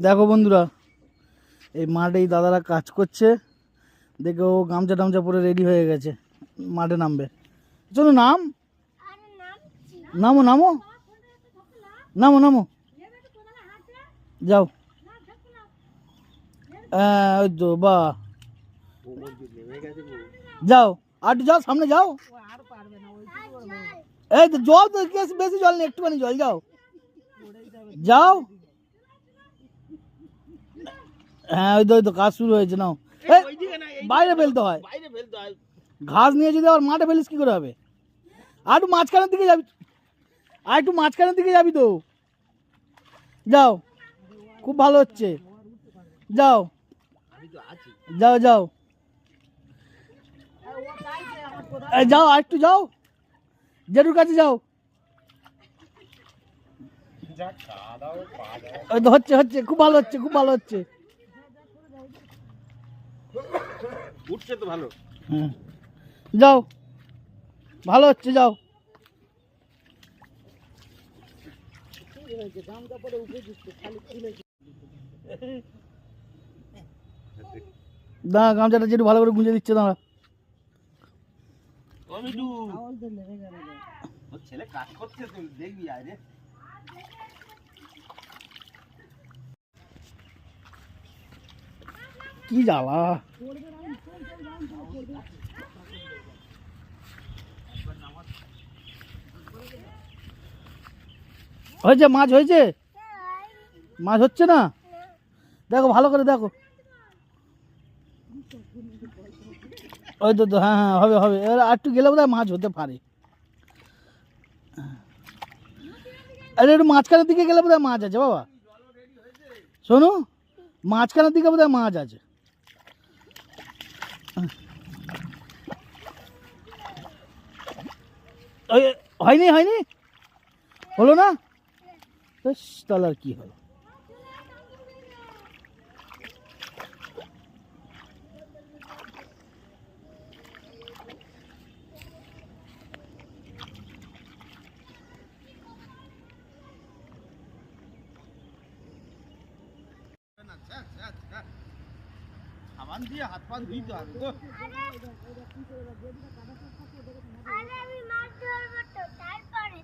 দেখো বন্ধুরা, এই মাঠে এই দাদারা কাজ করছে। দেখো ও গামছা টামছা পরে রেডি হয়ে গেছে, মাঠে নামবে। চলো নাম, নামো নামো নামো নামো, যাও। হ্যাঁ ওই তো, বাহ, যাও আর যাও, সামনে যাও। এই তো জল তো বেশি জল নেই, একটুখানি জল, যাও যাও। হ্যাঁ ওই তো কাজ শুরু হয়েছে, নাও। বাইরে ফেলতে হয়, ঘাস নিয়ে যদি আবার মাঠে ফেলিস কি করে হবে? আর একটু মাঝখানের দিকে যাবি, আর একটু মাঝখানের দিকে যাবি তো, যাও। খুব ভালো হচ্ছে, যাও যাও যাও, যাও আর একটু যাও, জেঠুর কাছে যাও। ওই তো হচ্ছে হচ্ছে, খুব ভালো হচ্ছে, খুব ভালো হচ্ছে, উঠছে তো ভালো। হ্যাঁ যাও, ভালো হচ্ছে, যাও। দাঁড়া, গামছাটা যেটু ভালো করে গুঁজে দিচ্ছে, দাঁড়া। ছেলে কাজ করছে, তুই দেখবি আরে। কি জ্বালা, হয়েছে মাছ, হয়েছে মাছ, হচ্ছে না? দেখো ভালো করে দেখো, ওই তো, হ্যাঁ হ্যাঁ হবে হবে, এবার আর একটু গেলে বোধহয় মাছ হতে পারে। আরে একটু মাঝখানের দিকে গেলে বোধহয় মাছ আছে বাবা, শোনো, মাঝখানের দিকে বোধহয় মাছ আছে। ওই হয়নি হয়নি, হলো না, তাহলে আর কি হলো? সাবান দিয়ে হাত পা ধুইতে হবে তো। আমি মাছ ধরবো তো, তারপরে